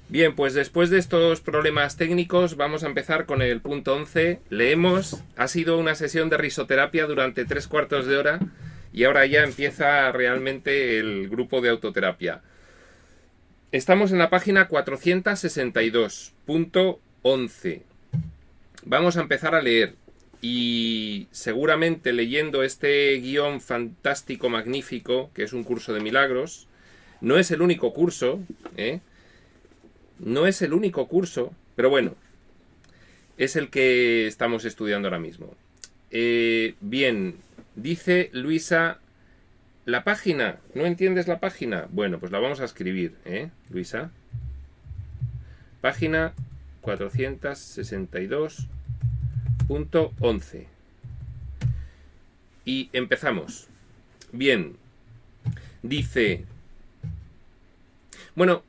Bien, pues después de estos problemas técnicos vamos a empezar con el punto 11. Leemos, ha sido una sesión de risoterapia durante 3/4 de hora y ahora ya empieza realmente el grupo de autoterapia. Estamos en la página 462.11. Vamos a empezar a leer y seguramente leyendo este guión fantástico, magnífico, que es un curso de milagros, no es el único curso, no es el único curso, pero bueno, es el que estamos estudiando ahora mismo. Bien, dice Luisa, la página, ¿no entiendes la página? Bueno, pues la vamos a escribir, Luisa. Página 462.11. Y empezamos. Bien, dice, bueno,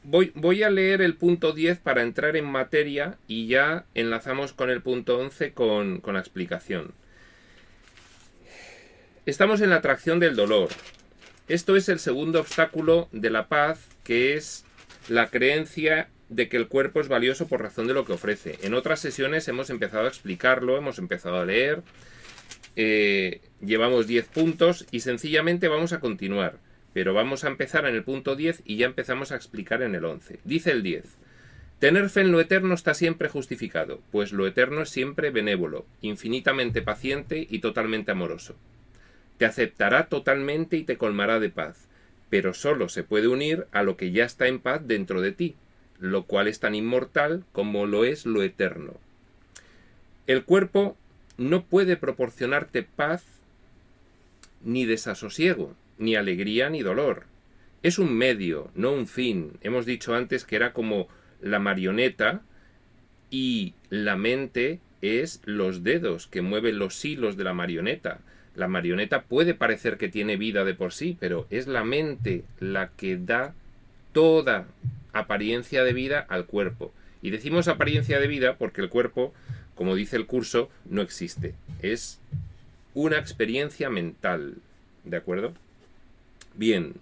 voy a leer el punto 10 para entrar en materia y ya enlazamos con el punto 11 con la explicación. Estamos en la atracción del dolor. Esto es el segundo obstáculo de la paz, que es la creencia de que el cuerpo es valioso por razón de lo que ofrece. En otras sesiones hemos empezado a explicarlo, hemos empezado a leer, llevamos 10 puntos y sencillamente vamos a continuar. Pero vamos a empezar en el punto 10 y ya empezamos a explicar en el 11. Dice el 10. Tener fe en lo eterno está siempre justificado, pues lo eterno es siempre benévolo, infinitamente paciente y totalmente amoroso. Te aceptará totalmente y te colmará de paz, pero solo se puede unir a lo que ya está en paz dentro de ti, lo cual es tan inmortal como lo es lo eterno. El cuerpo no puede proporcionarte paz ni desasosiego, ni alegría ni dolor. Es un medio, no un fin. Hemos dicho antes que era como la marioneta y la mente es los dedos que mueven los hilos de la marioneta. La marioneta puede parecer que tiene vida de por sí, pero es la mente la que da toda apariencia de vida al cuerpo. Y decimos apariencia de vida porque el cuerpo, como dice el curso, no existe. Es una experiencia mental. ¿De acuerdo? Bien.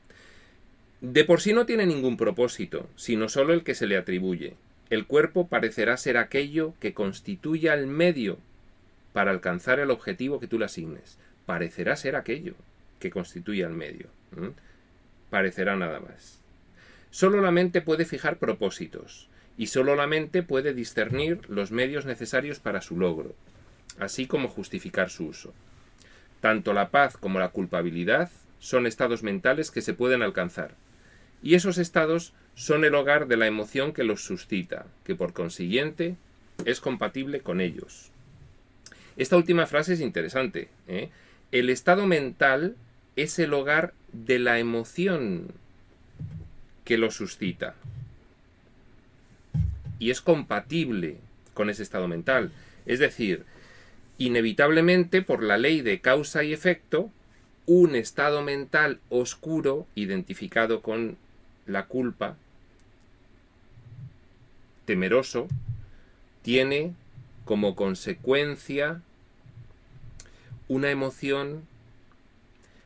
De por sí no tiene ningún propósito, sino solo el que se le atribuye. El cuerpo parecerá ser aquello que constituya el medio para alcanzar el objetivo que tú le asignes. Parecerá ser aquello que constituya el medio. Parecerá nada más. Solo la mente puede fijar propósitos, y solo la mente puede discernir los medios necesarios para su logro, así como justificar su uso. Tanto la paz como la culpabilidad son estados mentales que se pueden alcanzar, y esos estados son el hogar de la emoción que los suscita, que por consiguiente es compatible con ellos. Esta última frase es interesante, El estado mental es el hogar de la emoción que lo suscita, y es compatible con ese estado mental. Es decir, inevitablemente, por la ley de causa y efecto, un estado mental oscuro, identificado con la culpa, temeroso, tiene como consecuencia una emoción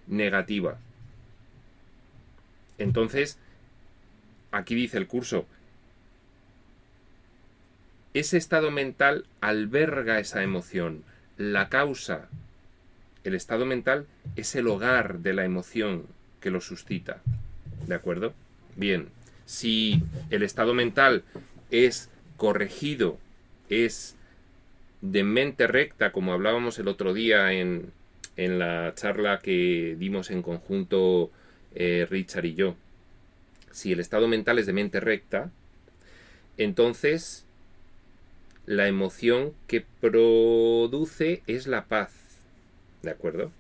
negativa. Entonces, aquí dice el curso, ese estado mental alberga esa emoción. La causa, el estado mental, es el hogar de la emoción que lo suscita. ¿De acuerdo? Bien, si el estado mental es corregido, es de mente recta, como hablábamos el otro día en la charla que dimos en conjunto Richard y yo, si el estado mental es de mente recta, entonces la emoción que produce es la paz. ¿De acuerdo?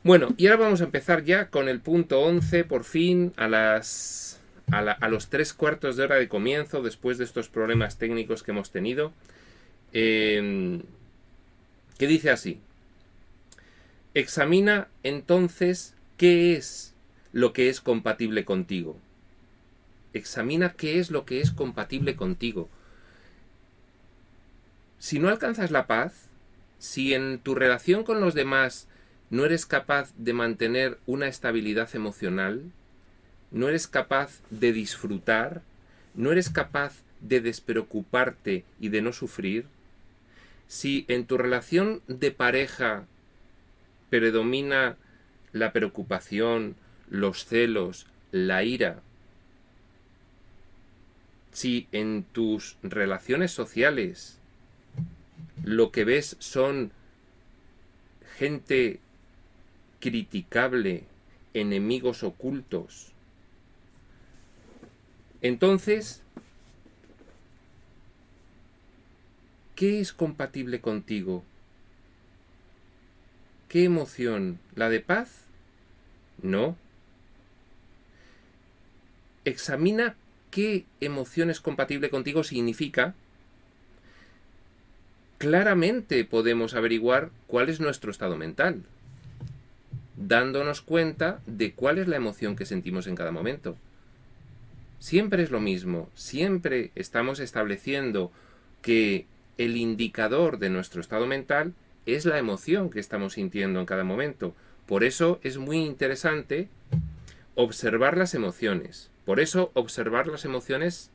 Bueno, y ahora vamos a empezar ya con el punto 11, por fin, a los 3/4 de hora de comienzo, después de estos problemas técnicos que hemos tenido, que dice así. Examina entonces qué es lo que es compatible contigo. Examina qué es lo que es compatible contigo. Si no alcanzas la paz, si en tu relación con los demás no eres capaz de mantener una estabilidad emocional, no eres capaz de disfrutar, no eres capaz de despreocuparte y de no sufrir, si en tu relación de pareja predomina la preocupación, los celos, la ira, si en tus relaciones sociales lo que ves son gente criticable, enemigos ocultos, entonces, ¿qué es compatible contigo? ¿Qué emoción? ¿La de paz? No. Examina qué emoción es compatible contigo significa. Claramente podemos averiguar cuál es nuestro estado mental, dándonos cuenta de cuál es la emoción que sentimos en cada momento. Siempre es lo mismo, siempre estamos estableciendo que el indicador de nuestro estado mental es la emoción que estamos sintiendo en cada momento. Por eso es muy interesante observar las emociones. Por eso observar las emociones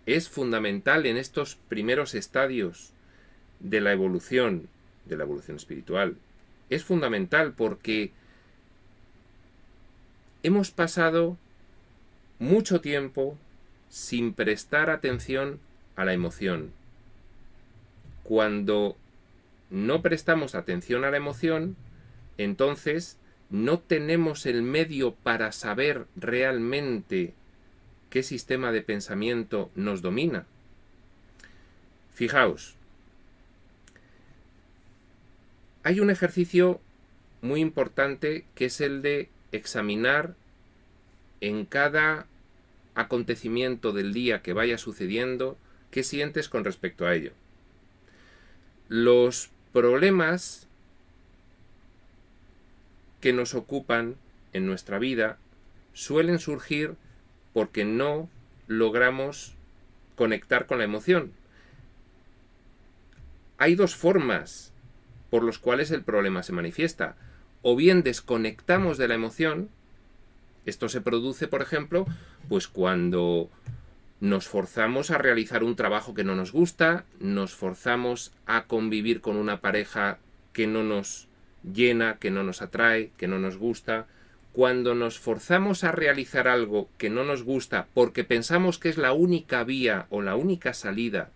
es fundamental en estos primeros estadios de la evolución espiritual. Es fundamental porque hemos pasado mucho tiempo sin prestar atención a la emoción. Cuando no prestamos atención a la emoción, entonces no tenemos el medio para saber realmente qué sistema de pensamiento nos domina. Fijaos, hay un ejercicio muy importante que es el de examinar en cada acontecimiento del día que vaya sucediendo qué sientes con respecto a ello. Los problemas que nos ocupan en nuestra vida suelen surgir porque no logramos conectar con la emoción. Hay dos formas por las cuales el problema se manifiesta. O bien desconectamos de la emoción. Esto se produce, por ejemplo, pues cuando nos forzamos a realizar un trabajo que no nos gusta, nos forzamos a convivir con una pareja que no nos llena, que no nos atrae, que no nos gusta. Cuando nos forzamos a realizar algo que no nos gusta porque pensamos que es la única vía o la única salida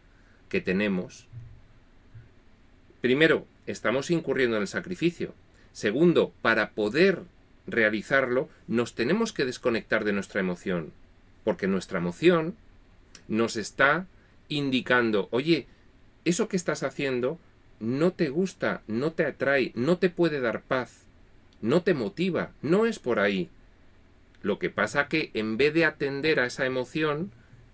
que tenemos, primero, estamos incurriendo en el sacrificio. Segundo, para poder realizarlo, nos tenemos que desconectar de nuestra emoción, porque nuestra emoción nos está indicando, oye, eso que estás haciendo no te gusta, no te atrae, no te puede dar paz, no te motiva, no es por ahí. Lo que pasa que en vez de atender a esa emoción,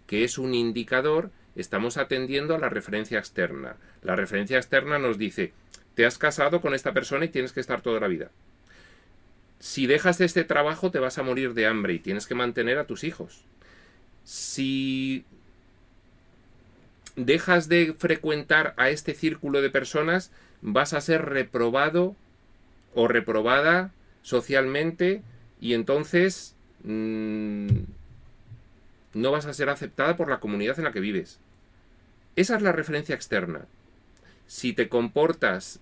que es un indicador, estamos atendiendo a la referencia externa. La referencia externa nos dice, te has casado con esta persona y tienes que estar toda la vida. Si dejas este trabajo te vas a morir de hambre y tienes que mantener a tus hijos. Si dejas de frecuentar a este círculo de personas, vas a ser reprobado o reprobada socialmente y entonces no vas a ser aceptada por la comunidad en la que vives. Esa es la referencia externa. Si te comportas,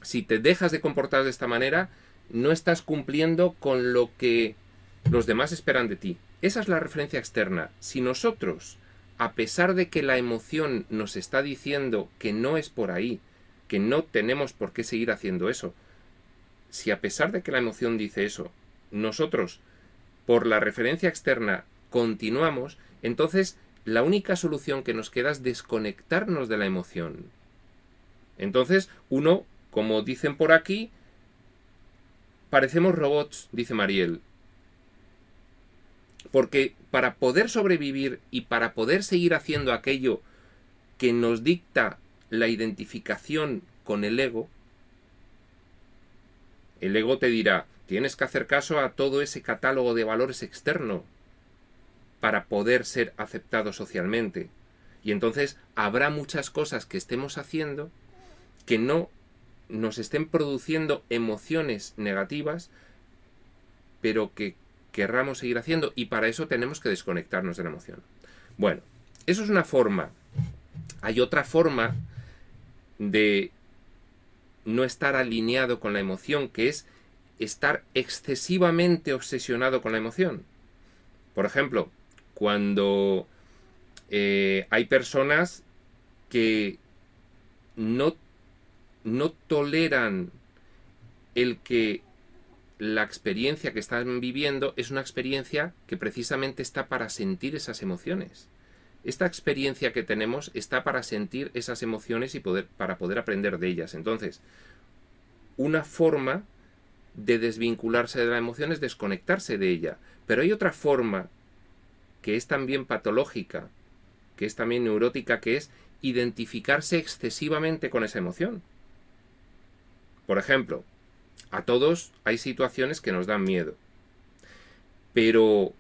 si te dejas de comportar de esta manera, no estás cumpliendo con lo que los demás esperan de ti. Esa es la referencia externa. Si nosotros, a pesar de que la emoción nos está diciendo que no es por ahí, que no tenemos por qué seguir haciendo eso, si a pesar de que la emoción dice eso, nosotros, por la referencia externa, continuamos, entonces la única solución que nos queda es desconectarnos de la emoción. Entonces, uno, como dicen por aquí, parecemos robots, dice Mariel. Porque para poder sobrevivir y para poder seguir haciendo aquello que nos dicta la identificación con el ego te dirá, tienes que hacer caso a todo ese catálogo de valores externo para poder ser aceptado socialmente. Y entonces habrá muchas cosas que estemos haciendo que no nos estén produciendo emociones negativas, pero que querramos seguir haciendo, y para eso tenemos que desconectarnos de la emoción. Bueno, eso es una forma. Hay otra forma de no estar alineado con la emoción, que es estar excesivamente obsesionado con la emoción. Por ejemplo, cuando hay personas que no toleran el que la experiencia que están viviendo es una experiencia que precisamente está para sentir esas emociones. Esta experiencia que tenemos está para sentir esas emociones y para poder aprender de ellas. Entonces, una forma de desvincularse de la emoción es desconectarse de ella. Pero hay otra forma que es también patológica, que es también neurótica, que es identificarse excesivamente con esa emoción. Por ejemplo, a todos hay situaciones que nos dan miedo, pero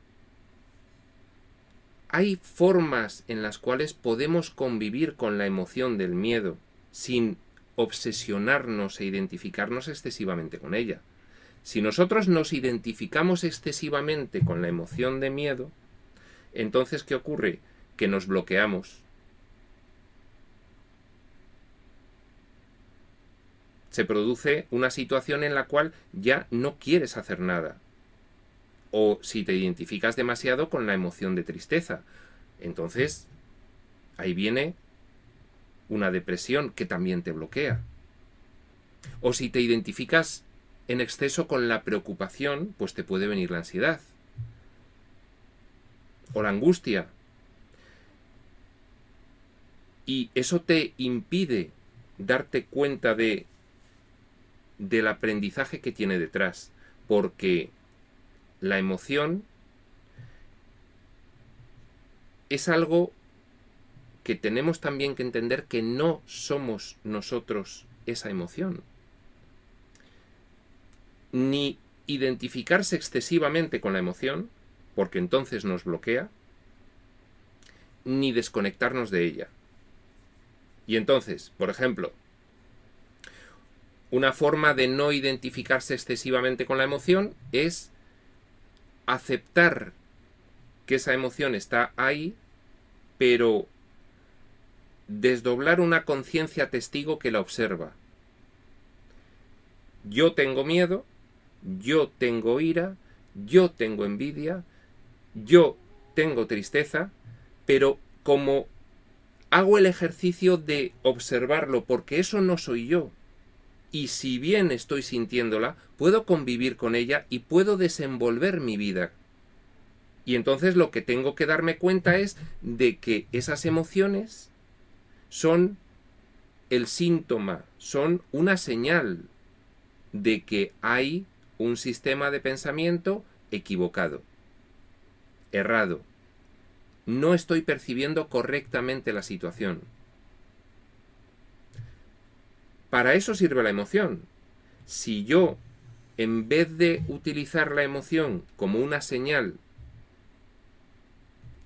hay formas en las cuales podemos convivir con la emoción del miedo sin obsesionarnos e identificarnos excesivamente con ella. Si nosotros nos identificamos excesivamente con la emoción de miedo, entonces ¿qué ocurre? Que nos bloqueamos. Se produce una situación en la cual ya no quieres hacer nada. O si te identificas demasiado con la emoción de tristeza, entonces ahí viene una depresión que también te bloquea. O si te identificas en exceso con la preocupación, pues te puede venir la ansiedad o la angustia. Y eso te impide darte cuenta del aprendizaje que tiene detrás, porque la emoción es algo que tenemos también que entender, que no somos nosotros esa emoción. Ni identificarse excesivamente con la emoción, porque entonces nos bloquea, ni desconectarnos de ella. Y entonces, por ejemplo, una forma de no identificarse excesivamente con la emoción es aceptar que esa emoción está ahí, pero desdoblar una conciencia testigo que la observa. Yo tengo miedo, yo tengo ira, yo tengo envidia, yo tengo tristeza, pero como hago el ejercicio de observarlo, porque eso no soy yo, y si bien estoy sintiéndola, puedo convivir con ella y puedo desenvolver mi vida. Y entonces lo que tengo que darme cuenta es de que esas emociones son el síntoma, son una señal de que hay un sistema de pensamiento equivocado, errado. No estoy percibiendo correctamente la situación. Para eso sirve la emoción. Si yo, en vez de utilizar la emoción como una señal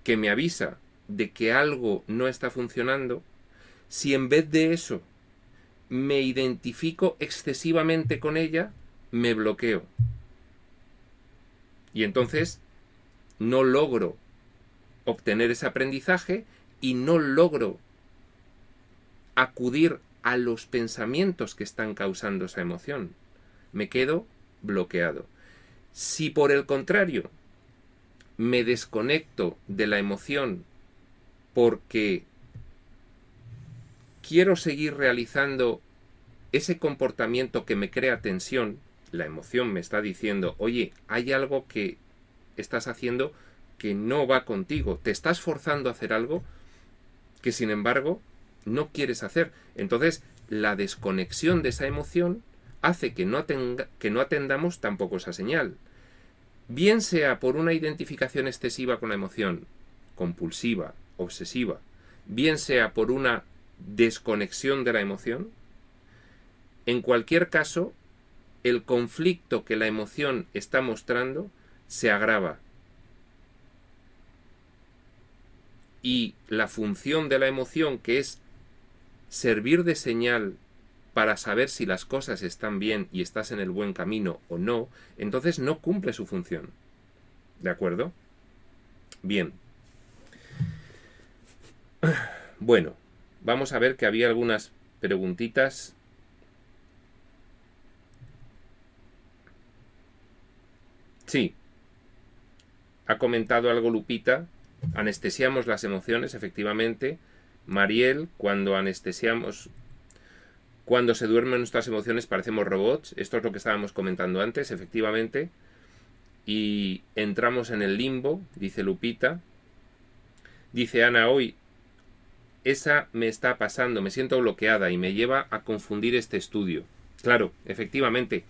que me avisa de que algo no está funcionando, si en vez de eso me identifico excesivamente con ella, me bloqueo. Y entonces no logro obtener ese aprendizaje y no logro acudir a los pensamientos que están causando esa emoción. Me quedo bloqueado. Si por el contrario me desconecto de la emoción porque quiero seguir realizando ese comportamiento que me crea tensión, la emoción me está diciendo, oye, hay algo que estás haciendo que no va contigo, te estás forzando a hacer algo que sin embargo no quieres hacer. Entonces la desconexión de esa emoción hace que no atendamos tampoco esa señal. Bien sea por una identificación excesiva con la emoción, compulsiva, obsesiva, bien sea por una desconexión de la emoción, en cualquier caso, el conflicto que la emoción está mostrando se agrava. Y la función de la emoción, que es servir de señal para saber si las cosas están bien y estás en el buen camino o no, entonces no cumple su función. ¿De acuerdo? Bien. Bueno, vamos a ver que había algunas preguntitas. Sí. Ha comentado algo Lupita. Anestesiamos las emociones, efectivamente. Mariel, cuando anestesiamos, cuando se duermen nuestras emociones parecemos robots. Esto es lo que estábamos comentando antes, efectivamente. Y entramos en el limbo, dice Lupita. Dice Ana, hoy esa me está pasando, me siento bloqueada y me lleva a confundir este estudio. Claro, efectivamente.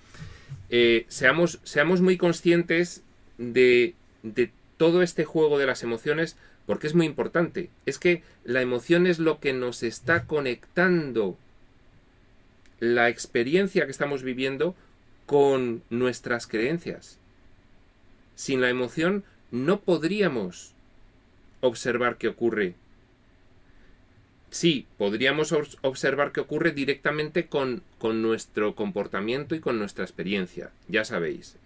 Seamos muy conscientes de todo este juego de las emociones, porque es muy importante. Es que la emoción es lo que nos está conectando la experiencia que estamos viviendo con nuestras creencias. Sin la emoción no podríamos observar qué ocurre. Sí, podríamos observar qué ocurre directamente con nuestro comportamiento y con nuestra experiencia. Ya sabéis,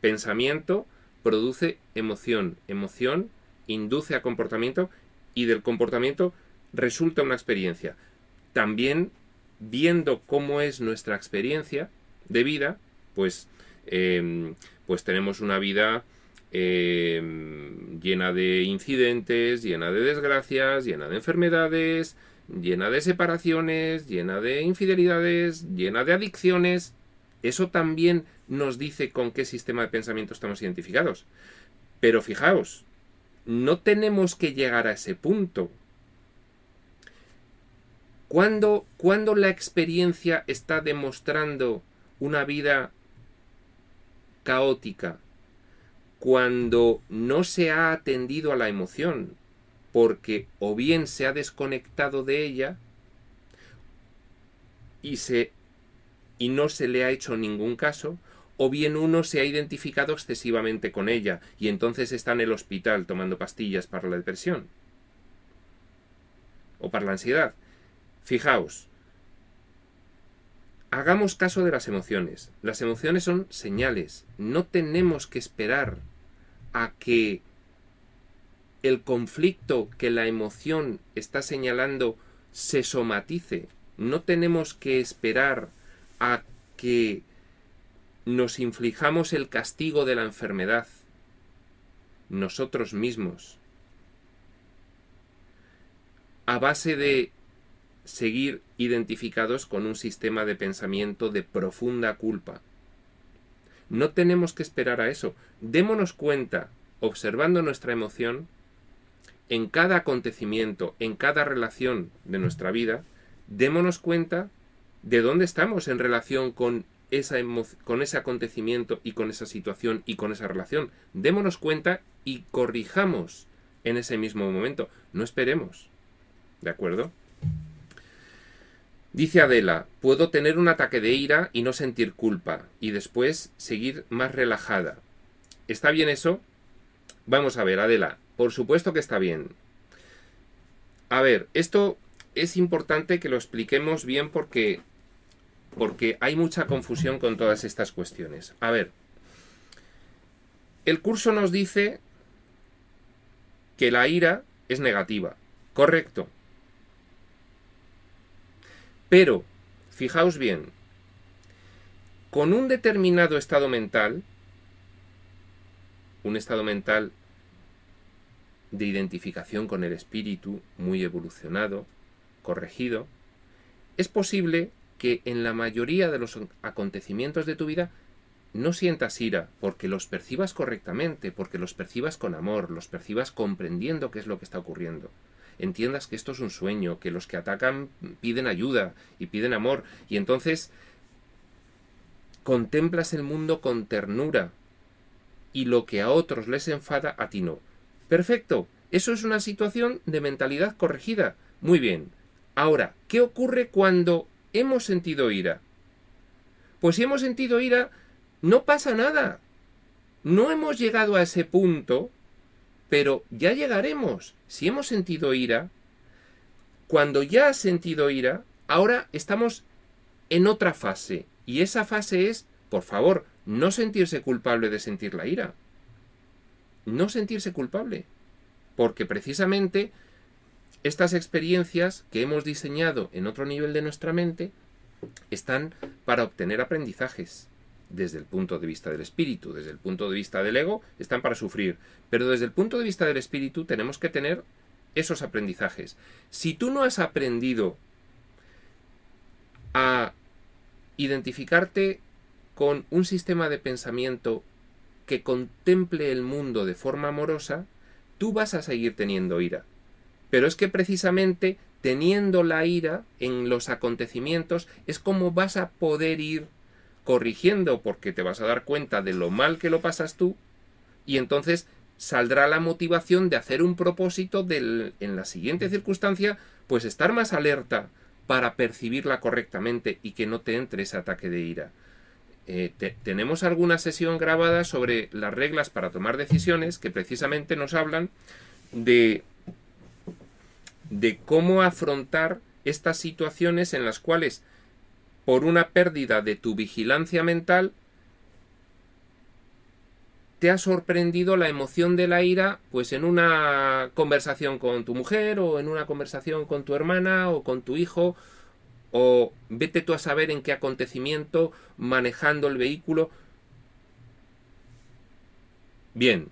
pensamiento produce emoción, emoción induce a comportamiento y del comportamiento resulta una experiencia. También viendo cómo es nuestra experiencia de vida, pues tenemos una vida llena de incidentes, llena de desgracias, llena de enfermedades, llena de separaciones, llena de infidelidades, llena de adicciones. Eso también nos dice con qué sistema de pensamiento estamos identificados. Pero fijaos, no tenemos que llegar a ese punto. Cuando la experiencia está demostrando una vida caótica, cuando no se ha atendido a la emoción, porque o bien se ha desconectado de ella y no se le ha hecho ningún caso, o bien uno se ha identificado excesivamente con ella y entonces está en el hospital tomando pastillas para la depresión o para la ansiedad. Fijaos, hagamos caso de las emociones. Las emociones son señales. No tenemos que esperar a que el conflicto que la emoción está señalando se somatice. No tenemos que esperar a que nos inflijamos el castigo de la enfermedad nosotros mismos, a base de seguir identificados con un sistema de pensamiento de profunda culpa. No tenemos que esperar a eso. Démonos cuenta, observando nuestra emoción, en cada acontecimiento, en cada relación de nuestra vida, démonos cuenta de dónde estamos en relación con ese acontecimiento y con esa situación y con esa relación. Démonos cuenta y corrijamos en ese mismo momento. No esperemos. ¿De acuerdo? Dice Adela, puedo tener un ataque de ira y no sentir culpa, y después seguir más relajada. ¿Está bien eso? Vamos a ver, Adela, por supuesto que está bien. A ver, esto es importante que lo expliquemos bien porque hay mucha confusión con todas estas cuestiones. A ver, el curso nos dice que la ira es negativa, correcto. Pero, fijaos bien, con un determinado estado mental, un estado mental de identificación con el espíritu, muy evolucionado, corregido, es posible que en la mayoría de los acontecimientos de tu vida no sientas ira, porque los percibas correctamente, porque los percibas con amor, los percibas comprendiendo qué es lo que está ocurriendo. Entiendas que esto es un sueño, que los que atacan piden ayuda y piden amor, y entonces contemplas el mundo con ternura, y lo que a otros les enfada, a ti no. Perfecto, eso es una situación de mentalidad corregida. Muy bien. Ahora, ¿qué ocurre cuando hemos sentido ira? Pues si hemos sentido ira, no pasa nada. No hemos llegado a ese punto, pero ya llegaremos. Si hemos sentido ira, cuando ya has sentido ira, ahora estamos en otra fase. Y esa fase es, por favor, no sentirse culpable de sentir la ira. no sentirse culpable, porque precisamente estas experiencias que hemos diseñado en otro nivel de nuestra mente están para obtener aprendizajes. Desde el punto de vista del espíritu, desde el punto de vista del ego, están para sufrir. Pero desde el punto de vista del espíritu tenemos que tener esos aprendizajes. Si tú no has aprendido a identificarte con un sistema de pensamiento que contemple el mundo de forma amorosa, tú vas a seguir teniendo ira. Pero es que precisamente teniendo la ira en los acontecimientos es como vas a poder ir corrigiendo, porque te vas a dar cuenta de lo mal que lo pasas tú, y entonces saldrá la motivación de hacer un propósito en la siguiente circunstancia, pues estar más alerta para percibirla correctamente y que no te entre ese ataque de ira. Tenemos alguna sesión grabada sobre las reglas para tomar decisiones que precisamente nos hablan de cómo afrontar estas situaciones en las cuales, por una pérdida de tu vigilancia mental, te ha sorprendido la emoción de la ira, pues en una conversación con tu mujer, o en una conversación con tu hermana, o con tu hijo, o vete tú a saber en qué acontecimiento, manejando el vehículo. Bien,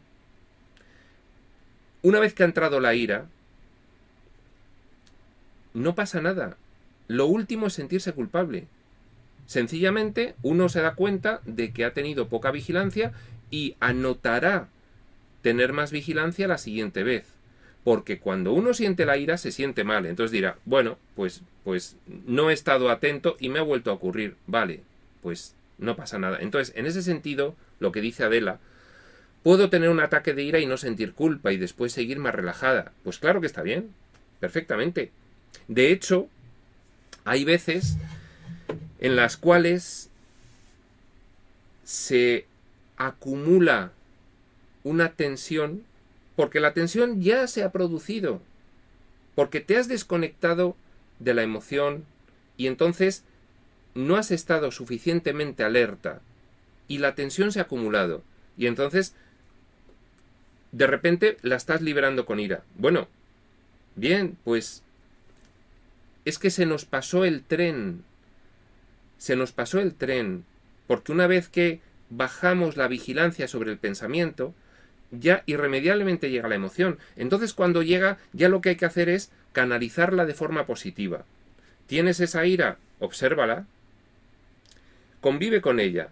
una vez que ha entrado la ira, no pasa nada. Lo último es sentirse culpable. Sencillamente uno se da cuenta de que ha tenido poca vigilancia y anotará tener más vigilancia la siguiente vez. Porque cuando uno siente la ira se siente mal. Entonces dirá, bueno, pues no he estado atento y me ha vuelto a ocurrir. Vale, pues no pasa nada. Entonces, en ese sentido, lo que dice Adela, ¿puedo tener un ataque de ira y no sentir culpa y después seguir más relajada? Pues claro que está bien, perfectamente. De hecho, hay veces en las cuales se acumula una tensión, porque la tensión ya se ha producido, porque te has desconectado de la emoción y entonces no has estado suficientemente alerta y la tensión se ha acumulado y entonces de repente la estás liberando con ira. Bueno, bien, pues es que se nos pasó el tren. Se nos pasó el tren, porque una vez que bajamos la vigilancia sobre el pensamiento, ya irremediablemente llega la emoción. Entonces cuando llega, ya lo que hay que hacer es canalizarla de forma positiva. ¿Tienes esa ira? Obsérvala. Convive con ella.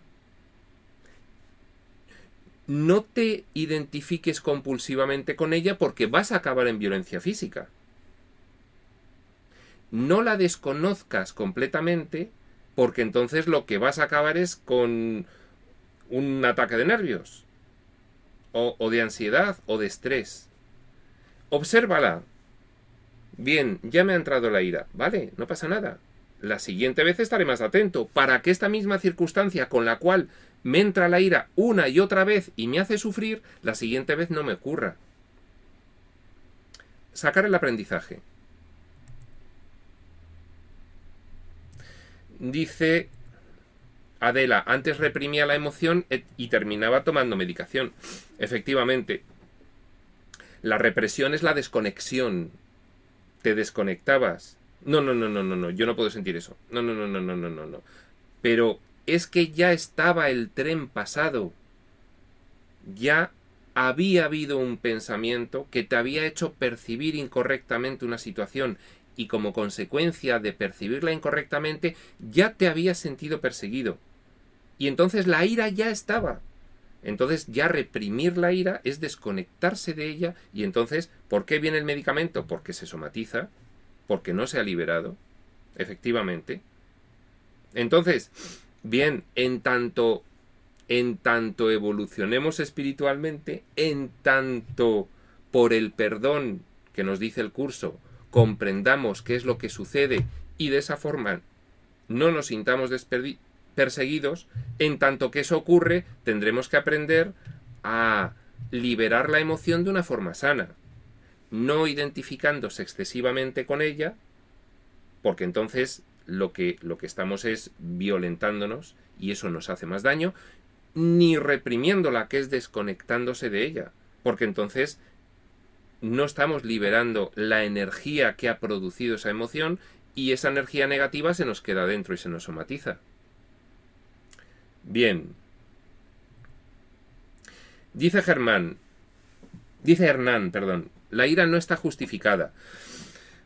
No te identifiques compulsivamente con ella porque vas a acabar en violencia física. No la desconozcas completamente, porque entonces lo que vas a acabar es con un ataque de nervios, o de ansiedad, o de estrés. Obsérvala. Bien, ya me ha entrado la ira. Vale, no pasa nada. La siguiente vez estaré más atento, para que esta misma circunstancia con la cual me entra la ira una y otra vez y me hace sufrir, la siguiente vez no me ocurra. Sacar el aprendizaje. Dice Adela, antes reprimía la emoción y terminaba tomando medicación. Efectivamente, la represión es la desconexión. Te desconectabas. No, yo no puedo sentir eso. No. Pero es que ya estaba el tren pasado. Ya había habido un pensamiento que te había hecho percibir incorrectamente una situación. Y como consecuencia de percibirla incorrectamente, ya te habías sentido perseguido. Y entonces la ira ya estaba. Entonces ya reprimir la ira es desconectarse de ella. Y entonces, ¿por qué viene el medicamento? Porque se somatiza, porque no se ha liberado, efectivamente. Entonces, bien, en tanto evolucionemos espiritualmente, en tanto por el perdón que nos dice el curso, comprendamos qué es lo que sucede y de esa forma no nos sintamos perseguidos, en tanto que eso ocurre, tendremos que aprender a liberar la emoción de una forma sana, no identificándose excesivamente con ella, porque entonces lo que estamos es violentándonos y eso nos hace más daño, ni reprimiéndola, que es desconectándose de ella, porque entonces no estamos liberando la energía que ha producido esa emoción y esa energía negativa se nos queda dentro y se nos somatiza. Bien. Dice Hernán, la ira no está justificada.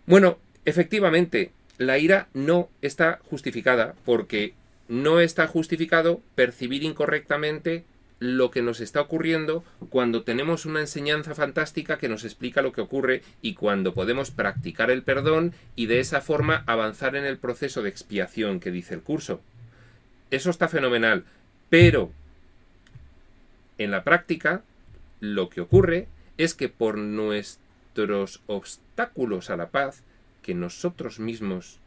Bueno, efectivamente, la ira no está justificada porque no está justificado percibir incorrectamente lo que nos está ocurriendo cuando tenemos una enseñanza fantástica que nos explica lo que ocurre y cuando podemos practicar el perdón y de esa forma avanzar en el proceso de expiación que dice el curso. Eso está fenomenal, pero en la práctica lo que ocurre es que por nuestros obstáculos a la paz que nosotros mismos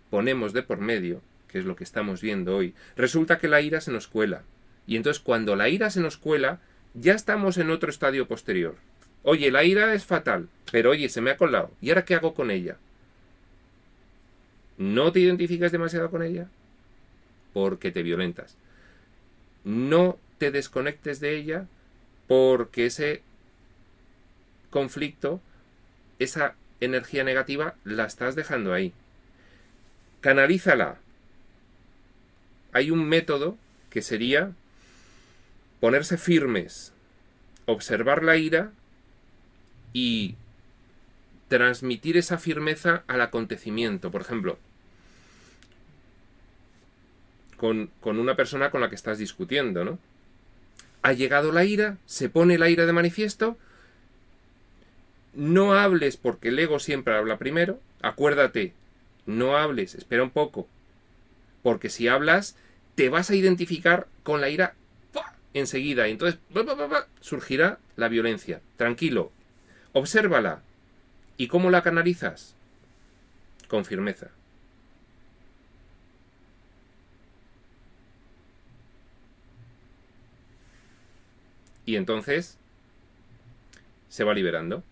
ponemos de por medio, que es lo que estamos viendo hoy, resulta que la ira se nos cuela. Y entonces cuando la ira se nos cuela, ya estamos en otro estadio posterior. Oye, la ira es fatal, pero oye, se me ha colado. ¿Y ahora qué hago con ella? ¿No te identificas demasiado con ella? Porque te violentas. No te desconectes de ella porque ese conflicto, esa energía negativa, la estás dejando ahí. Canalízala. Hay un método que sería ponerse firmes, observar la ira y transmitir esa firmeza al acontecimiento. Por ejemplo, con una persona con la que estás discutiendo, ¿no? Ha llegado la ira, se pone la ira de manifiesto. No hables porque el ego siempre habla primero. Acuérdate, no hables, espera un poco. Porque si hablas, te vas a identificar con la ira enseguida. Y entonces surgirá la violencia. Tranquilo, obsérvala. ¿Y cómo la canalizas? Con firmeza. Y entonces se va liberando.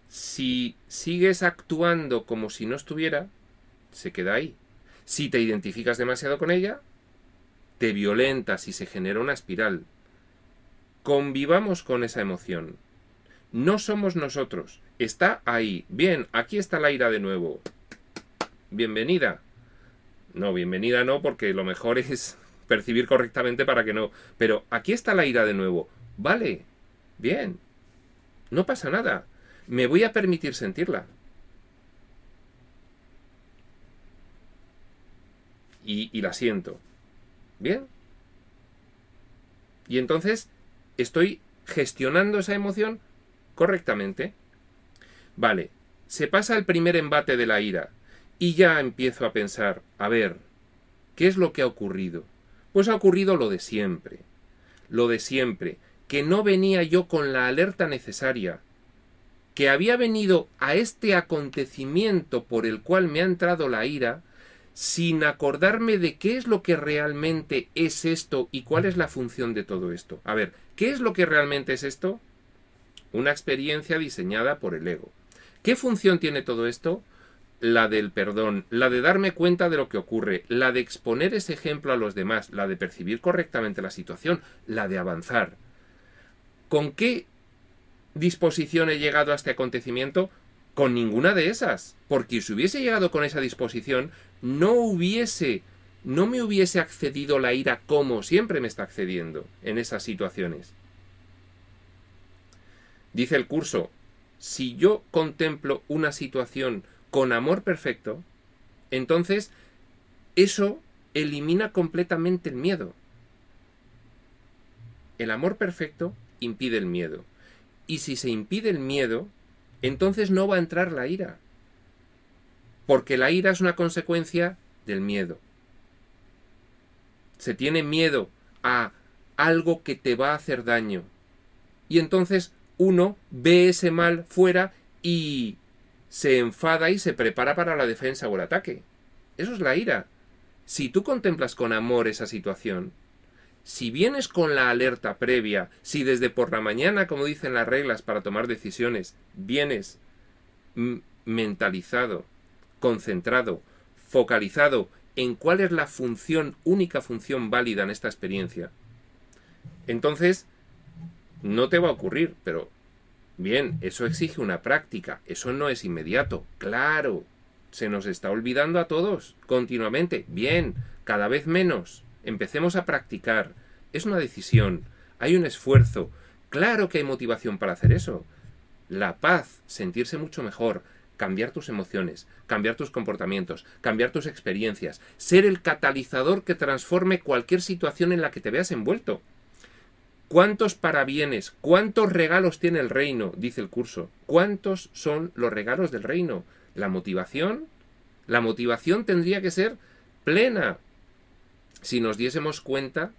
Si sigues actuando como si no estuviera, se queda ahí. Si te identificas demasiado con ella, te violentas y se genera una espiral. Convivamos con esa emoción. No somos nosotros. Está ahí. Bien, aquí está la ira de nuevo. Bienvenida. No, bienvenida no, porque lo mejor es percibir correctamente para que no. Pero aquí está la ira de nuevo. Vale. Bien. No pasa nada. Me voy a permitir sentirla. Y la siento. Bien. Y entonces estoy gestionando esa emoción correctamente. Vale, se pasa el primer embate de la ira y ya empiezo a pensar, a ver, ¿qué es lo que ha ocurrido? Pues ha ocurrido lo de siempre. Lo de siempre, que no venía yo con la alerta necesaria, que había venido a este acontecimiento por el cual me ha entrado la ira, sin acordarme de qué es lo que realmente es esto y cuál es la función de todo esto. A ver, ¿qué es lo que realmente es esto? Una experiencia diseñada por el ego. ¿Qué función tiene todo esto? La del perdón, la de darme cuenta de lo que ocurre, la de exponer ese ejemplo a los demás, la de percibir correctamente la situación, la de avanzar. ¿Con qué disposición he llegado a este acontecimiento? Con ninguna de esas, porque si hubiese llegado con esa disposición, no me hubiese accedido la ira como siempre me está accediendo en esas situaciones. Dice el curso, si yo contemplo una situación con amor perfecto, entonces eso elimina completamente el miedo. El amor perfecto impide el miedo. Y si se impide el miedo, entonces no va a entrar la ira. Porque la ira es una consecuencia del miedo. Se tiene miedo a algo que te va a hacer daño. Y entonces uno ve ese mal fuera y se enfada y se prepara para la defensa o el ataque. Eso es la ira. Si tú contemplas con amor esa situación, si vienes con la alerta previa, si desde por la mañana, como dicen las reglas para tomar decisiones, vienes mentalizado, concentrado, focalizado en cuál es la función, única función válida en esta experiencia, Entonces, no te va a ocurrir, pero bien, eso exige una práctica, eso no es inmediato, claro, se nos está olvidando a todos, continuamente, bien, cada vez menos, empecemos a practicar, es una decisión, hay un esfuerzo, claro que hay motivación para hacer eso, la paz, sentirse mucho mejor, cambiar tus emociones, cambiar tus comportamientos, cambiar tus experiencias, ser el catalizador que transforme cualquier situación en la que te veas envuelto. ¿Cuántos parabienes, cuántos regalos tiene el reino? Dice el curso. ¿Cuántos son los regalos del reino? La motivación tendría que ser plena si nos diésemos cuenta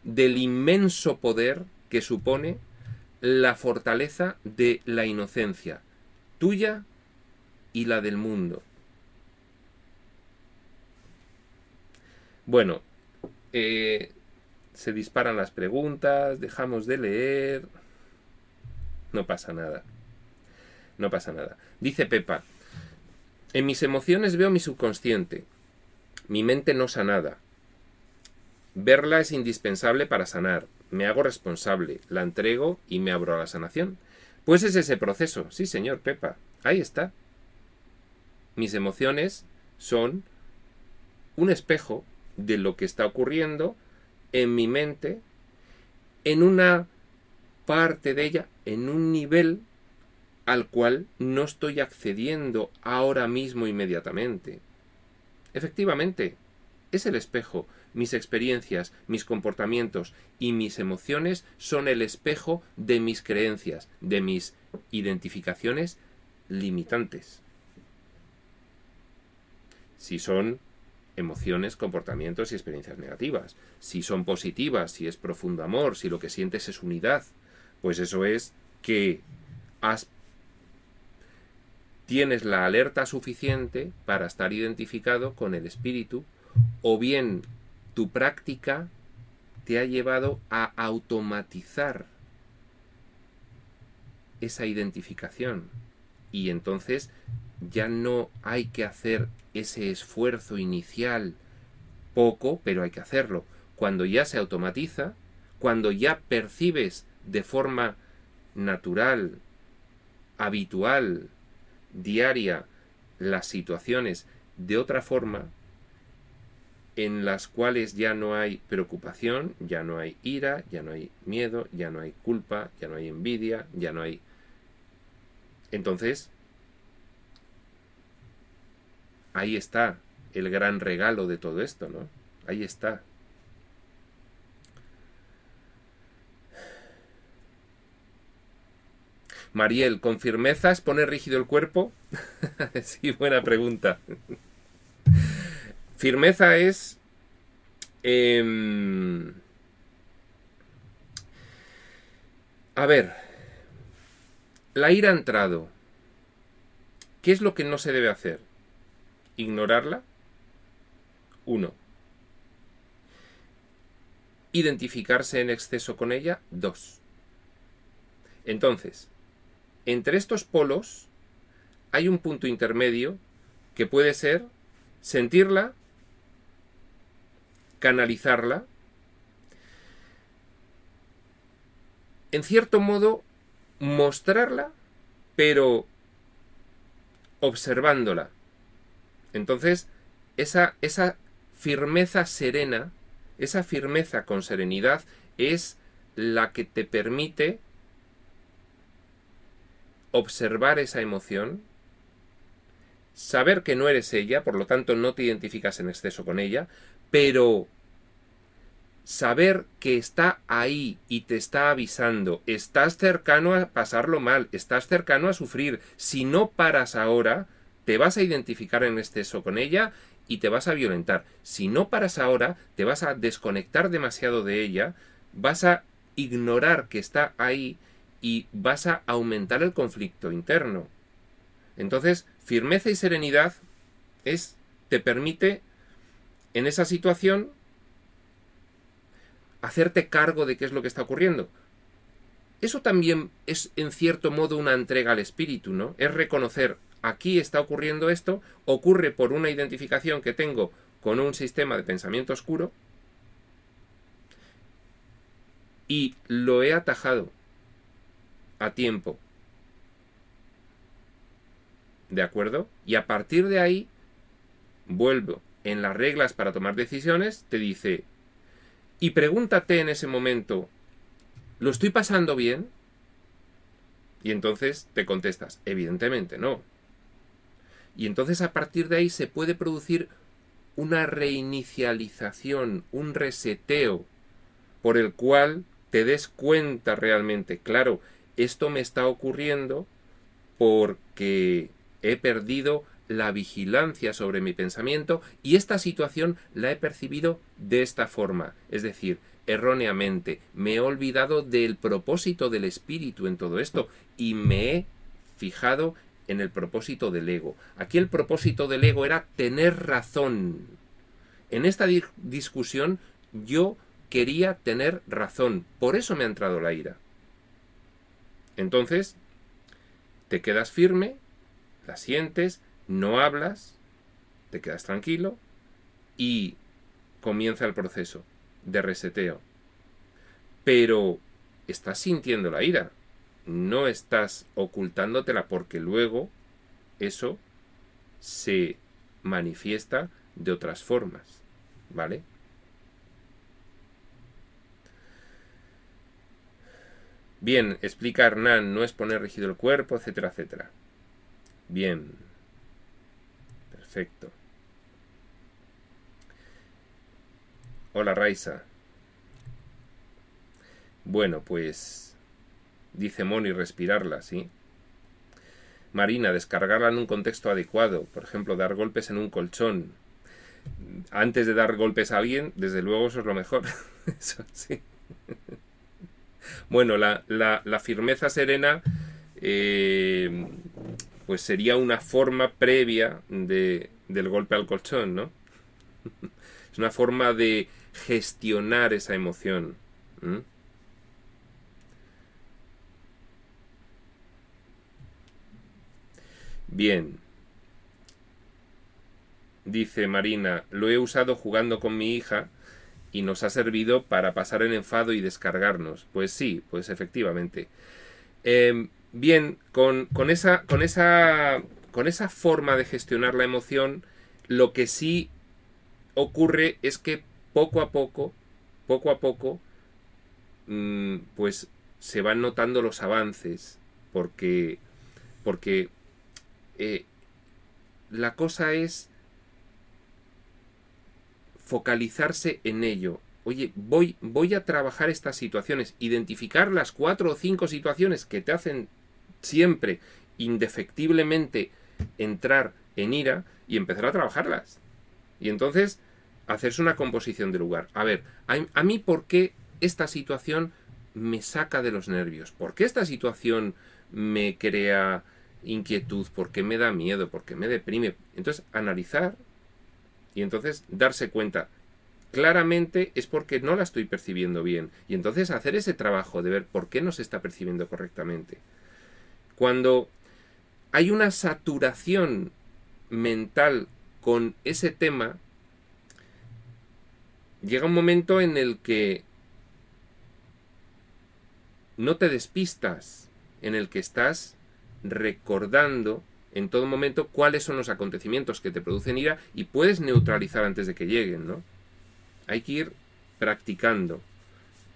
del inmenso poder que supone la fortaleza de la inocencia, tuya y la del mundo. Bueno, se disparan las preguntas, dejamos de leer. No pasa nada. No pasa nada. Dice Pepa, en mis emociones veo mi subconsciente. Mi mente no sanada. Verla es indispensable para sanar. Me hago responsable, la entrego y me abro a la sanación. Pues es ese proceso. Sí, señor Pepa. Ahí está. Mis emociones son un espejo de lo que está ocurriendo en mi mente, en una parte de ella, en un nivel al cual no estoy accediendo ahora mismo inmediatamente. Efectivamente, es el espejo. Mis experiencias, mis comportamientos y mis emociones son el espejo de mis creencias, de mis identificaciones limitantes. Si son emociones, comportamientos y experiencias negativas. Si son positivas, si es profundo amor, si lo que sientes es unidad, pues eso es que tienes la alerta suficiente para estar identificado con el espíritu, o bien tu práctica te ha llevado a automatizar esa identificación y entonces ya no hay que hacer ese esfuerzo inicial, poco, pero hay que hacerlo. Cuando ya se automatiza, cuando ya percibes de forma natural, habitual, diaria, las situaciones de otra forma, en las cuales ya no hay preocupación, ya no hay ira, ya no hay miedo, ya no hay culpa, ya no hay envidia, ya no hay... Entonces, ahí está el gran regalo de todo esto, ¿no? Ahí está. Mariel, ¿con firmeza es poner rígido el cuerpo? Sí, buena pregunta. Firmeza es... A ver, la ira ha entrado. ¿Qué es lo que no se debe hacer? Ignorarla. 1. Identificarse en exceso con ella. 2. Entonces, entre estos polos hay un punto intermedio que puede ser sentirla, canalizarla, en cierto modo mostrarla, pero observándola. Entonces, esa firmeza serena, esa firmeza con serenidad es la que te permite observar esa emoción, saber que no eres ella, por lo tanto no te identificas en exceso con ella, pero saber que está ahí y te está avisando, estás cercano a pasarlo mal, estás cercano a sufrir, si no paras ahora, te vas a identificar en exceso con ella y te vas a violentar. Si no paras ahora, te vas a desconectar demasiado de ella, vas a ignorar que está ahí y vas a aumentar el conflicto interno. Entonces, firmeza y serenidad te permite en esa situación hacerte cargo de qué es lo que está ocurriendo. Eso también es en cierto modo una entrega al espíritu, ¿no? Es reconocer, aquí está ocurriendo esto, ocurre por una identificación que tengo con un sistema de pensamiento oscuro, y lo he atajado a tiempo. ¿De acuerdo? Y a partir de ahí, vuelvo en las reglas para tomar decisiones, te dice, y pregúntate en ese momento, ¿lo estoy pasando bien? Y entonces te contestas, evidentemente no. Y entonces a partir de ahí se puede producir una reinicialización, un reseteo, por el cual te des cuenta realmente, claro, esto me está ocurriendo porque he perdido la vigilancia sobre mi pensamiento y esta situación la he percibido de esta forma, es decir, erróneamente. Me he olvidado del propósito del espíritu en todo esto y me he fijado en el propósito del ego. Aquí el propósito del ego era tener razón. En esta discusión yo quería tener razón, por eso me ha entrado la ira. Entonces, te quedas firme, la sientes, no hablas, te quedas tranquilo y comienza el proceso de reseteo. Pero estás sintiendo la ira, no estás ocultándotela porque luego eso se manifiesta de otras formas, ¿vale? Bien, explica Hernán, no es poner rígido el cuerpo, etcétera, etcétera. Bien. Perfecto. Hola, Raiza. Bueno, pues dice Moni, respirarla, ¿sí? Marina, descargarla en un contexto adecuado. Por ejemplo, dar golpes en un colchón. Antes de dar golpes a alguien, desde luego eso es lo mejor. Eso sí. Bueno, la firmeza serena pues sería una forma previa del golpe al colchón, ¿no? Es una forma de gestionar esa emoción. Bien. Dice Marina, lo he usado jugando con mi hija y nos ha servido para pasar el enfado y descargarnos. Pues sí, pues efectivamente. Bien, con esa forma de gestionar la emoción, lo que sí ocurre es que poco a poco, pues se van notando los avances, porque la cosa es focalizarse en ello. Oye, voy a trabajar estas situaciones, identificar las 4 o 5 situaciones que te hacen siempre, indefectiblemente, entrar en ira y empezar a trabajarlas. Y entonces, hacerse una composición de lugar. A ver, a mí, ¿por qué esta situación me saca de los nervios? ¿Por qué esta situación me crea inquietud? ¿Por qué me da miedo? ¿Por qué me deprime? Entonces, analizar y entonces darse cuenta. Claramente es porque no la estoy percibiendo bien. Y entonces hacer ese trabajo de ver por qué no se está percibiendo correctamente. Cuando hay una saturación mental con ese tema, llega un momento en el que no te despistas, en el que estás recordando en todo momento cuáles son los acontecimientos que te producen ira y puedes neutralizar antes de que lleguen, ¿no? Hay que ir practicando.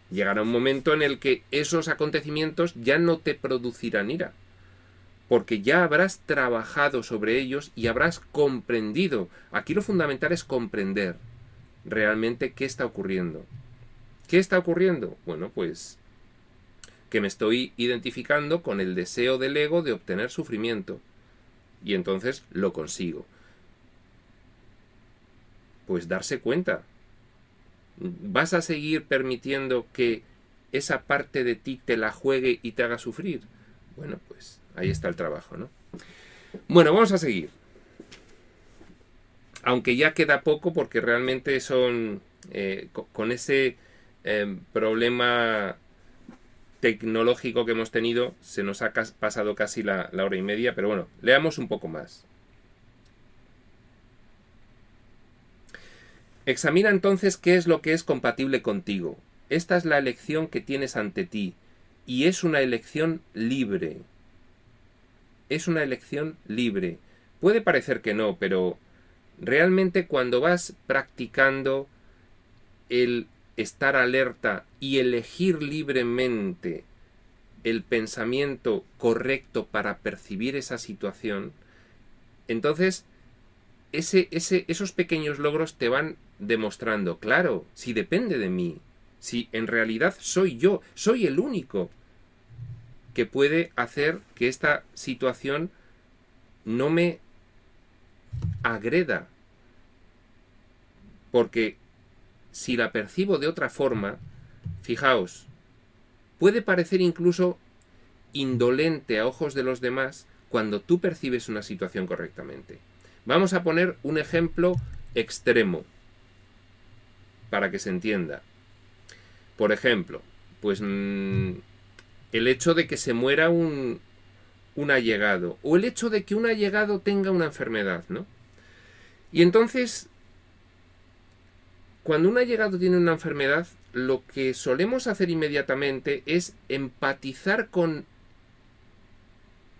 Llegará un momento en el que esos acontecimientos ya no te producirán ira, porque ya habrás trabajado sobre ellos y habrás comprendido. Aquí lo fundamental es comprender realmente qué está ocurriendo. ¿Qué está ocurriendo? Bueno, pues que me estoy identificando con el deseo del ego de obtener sufrimiento. Y entonces lo consigo. Pues darse cuenta. ¿Vas a seguir permitiendo que esa parte de ti te la juegue y te haga sufrir? Bueno, pues ahí está el trabajo, ¿no? Bueno, vamos a seguir. Aunque ya queda poco porque realmente son... con ese problema tecnológico que hemos tenido, se nos ha pasado casi la hora y media, pero bueno, leamos un poco más. Examina entonces qué es lo que es compatible contigo. esta es la elección que tienes ante ti, y es una elección libre. Es una elección libre. Puede parecer que no, pero realmente cuando vas practicando el estar alerta y elegir libremente el pensamiento correcto para percibir esa situación, entonces esos pequeños logros te van demostrando, claro, si depende de mí, si en realidad soy yo, soy el único que puede hacer que esta situación no me agreda. Porque si la percibo de otra forma, fijaos, puede parecer incluso indolente a ojos de los demás cuando tú percibes una situación correctamente. Vamos a poner un ejemplo extremo para que se entienda. Por ejemplo, pues el hecho de que se muera un allegado, o el hecho de que un allegado tenga una enfermedad, ¿no? Y entonces, cuando un allegado tiene una enfermedad, lo que solemos hacer inmediatamente es empatizar con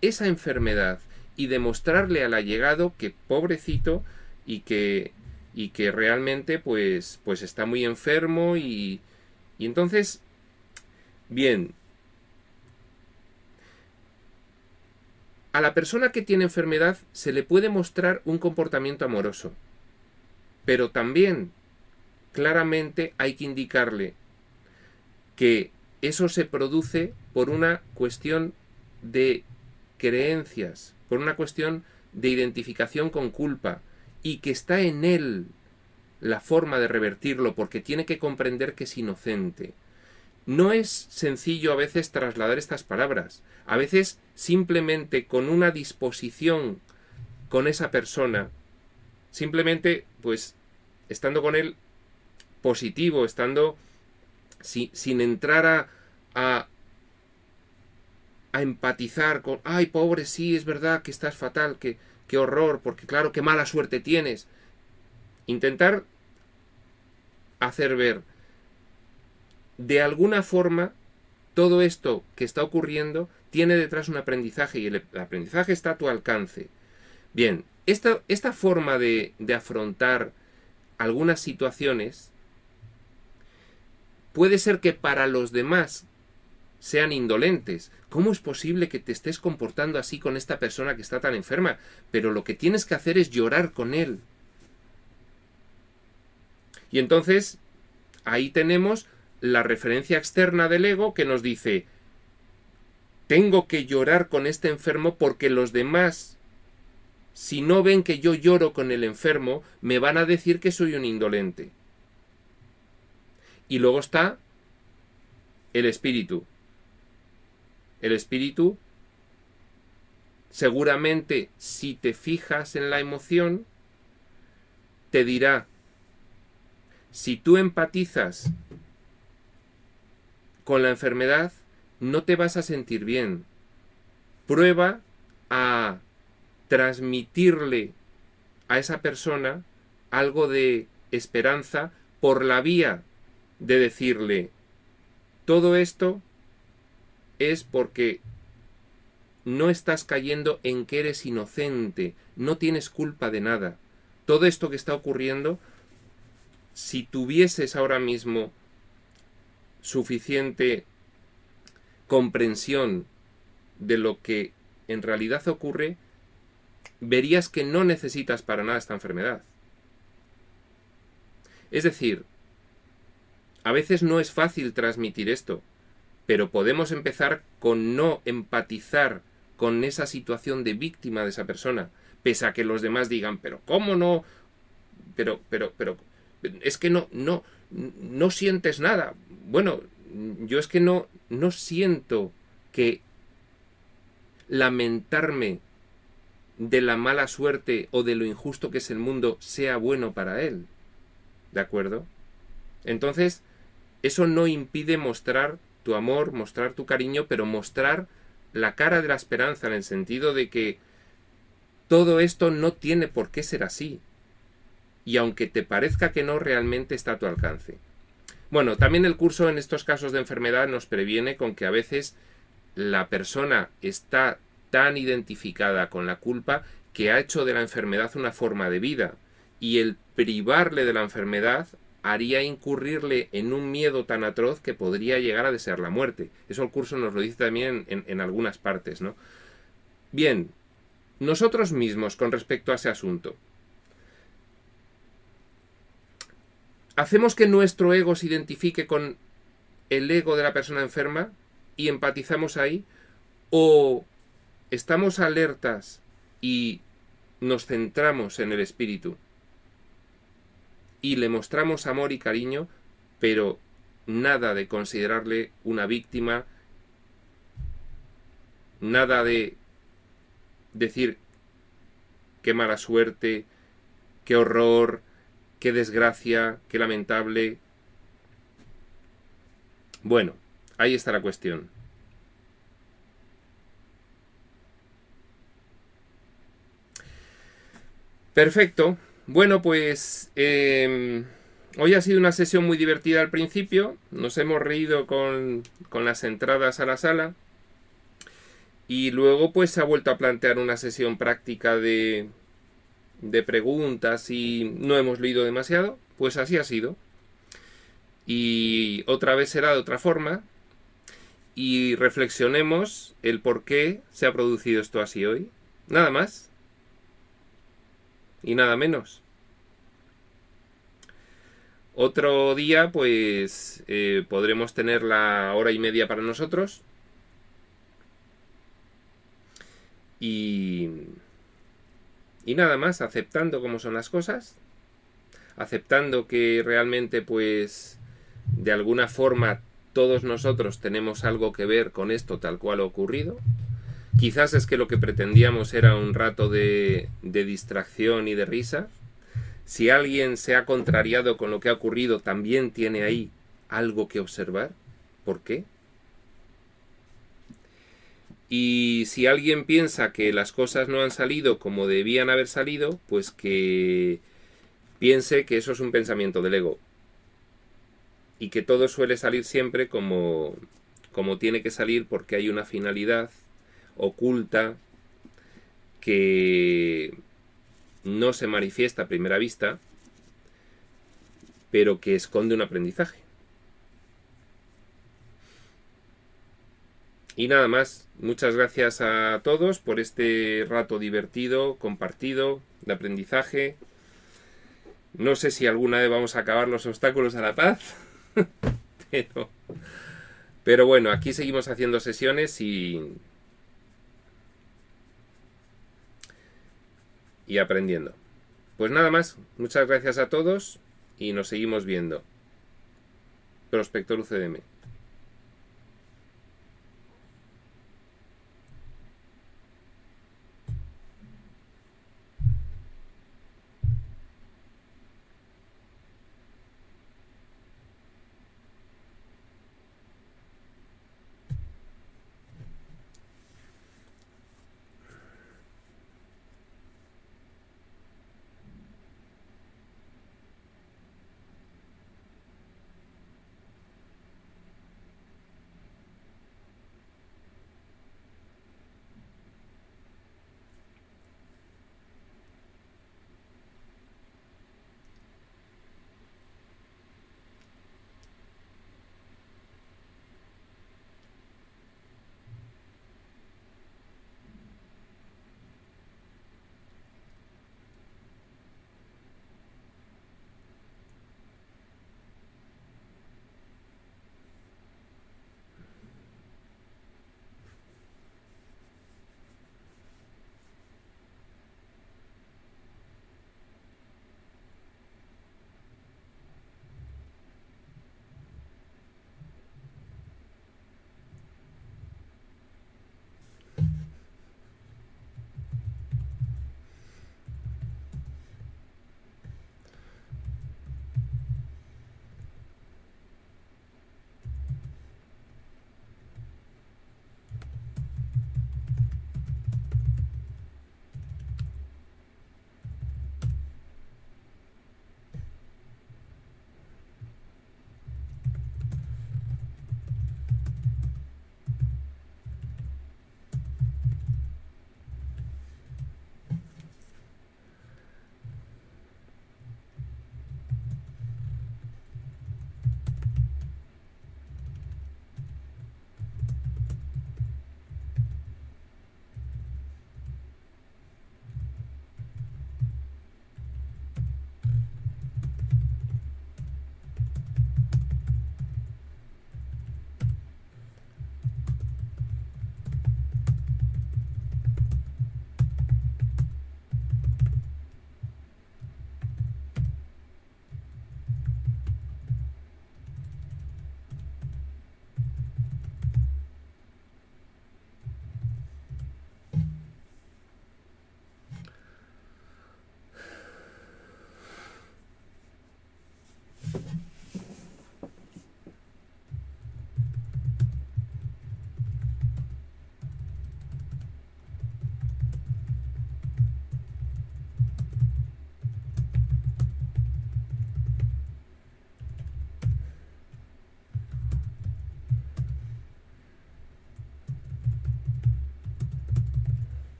esa enfermedad y demostrarle al allegado que pobrecito y que realmente pues está muy enfermo y entonces, bien, a la persona que tiene enfermedad se le puede mostrar un comportamiento amoroso, pero también claramente hay que indicarle que eso se produce por una cuestión de creencias, por una cuestión de identificación con culpa, y que está en él la forma de revertirlo, porque tiene que comprender que es inocente. No es sencillo a veces trasladar estas palabras. A veces simplemente con una disposición con esa persona, simplemente pues estando con él positivo, estando sin entrar a empatizar con, ay, pobre, sí, es verdad que estás fatal, qué horror, porque claro, qué mala suerte tienes. Intentar hacer ver de alguna forma todo esto que está ocurriendo tiene detrás un aprendizaje y el aprendizaje está a tu alcance. Bien, esta forma de afrontar algunas situaciones puede ser que para los demás sean indolentes. ¿Cómo es posible que te estés comportando así con esta persona que está tan enferma? Pero lo que tienes que hacer es llorar con él. Y entonces, ahí tenemos la referencia externa del ego que nos dice, tengo que llorar con este enfermo porque los demás, si no ven que yo lloro con el enfermo, me van a decir que soy un indolente. Y luego está el espíritu. El espíritu, seguramente, si te fijas en la emoción, te dirá, si tú empatizas con la enfermedad, no te vas a sentir bien. Prueba a transmitirle a esa persona algo de esperanza por la vía de decirle, todo esto es porque no estás cayendo en que eres inocente, no tienes culpa de nada. Todo esto que está ocurriendo, si tuvieses ahora mismo suficiente comprensión de lo que en realidad ocurre, verías que no necesitas para nada esta enfermedad. Es decir, a veces no es fácil transmitir esto, pero podemos empezar con no empatizar con esa situación de víctima de esa persona, pese a que los demás digan, pero ¿cómo no? Pero es que no sientes nada. Bueno, yo es que no siento que lamentarme de la mala suerte o de lo injusto que es el mundo sea bueno para él. ¿De acuerdo? Entonces, eso no impide mostrar tu amor, mostrar tu cariño, pero mostrar la cara de la esperanza en el sentido de que todo esto no tiene por qué ser así. Y aunque te parezca que no, realmente está a tu alcance. Bueno, también el curso en estos casos de enfermedad nos previene con que a veces la persona está tan identificada con la culpa que ha hecho de la enfermedad una forma de vida, y el privarle de la enfermedad haría incurrirle en un miedo tan atroz que podría llegar a desear la muerte. Eso el curso nos lo dice también en algunas partes, ¿no? Bien, nosotros mismos con respecto a ese asunto, ¿hacemos que nuestro ego se identifique con el ego de la persona enferma y empatizamos ahí? ¿O estamos alertas y nos centramos en el espíritu y le mostramos amor y cariño, pero nada de considerarle una víctima, nada de decir qué mala suerte, qué horror, qué desgracia, qué lamentable? Bueno, ahí está la cuestión. Perfecto. Bueno, pues hoy ha sido una sesión muy divertida al principio. Nos hemos reído con las entradas a la sala. Y luego pues se ha vuelto a plantear una sesión práctica de preguntas y no hemos leído demasiado. Pues así ha sido. Y otra vez será de otra forma. Y reflexionemos el por qué se ha producido esto así hoy. Nada más. Y nada menos. Otro día pues podremos tener la hora y media para nosotros. Y nada más, aceptando cómo son las cosas, aceptando que realmente pues de alguna forma todos nosotros tenemos algo que ver con esto tal cual ha ocurrido. Quizás es que lo que pretendíamos era un rato de distracción y de risa. Si alguien se ha contrariado con lo que ha ocurrido, también tiene ahí algo que observar. ¿Por qué? Y si alguien piensa que las cosas no han salido como debían haber salido, pues que piense que eso es un pensamiento del ego. Y que todo suele salir siempre como tiene que salir, porque hay una finalidad oculta que no se manifiesta a primera vista, pero que esconde un aprendizaje. Y nada más, muchas gracias a todos por este rato divertido, compartido, de aprendizaje. No sé si alguna vez vamos a acabar los obstáculos a la paz, pero bueno, aquí seguimos haciendo sesiones y aprendiendo. Pues nada más, muchas gracias a todos y nos seguimos viendo. Prospector UCDM.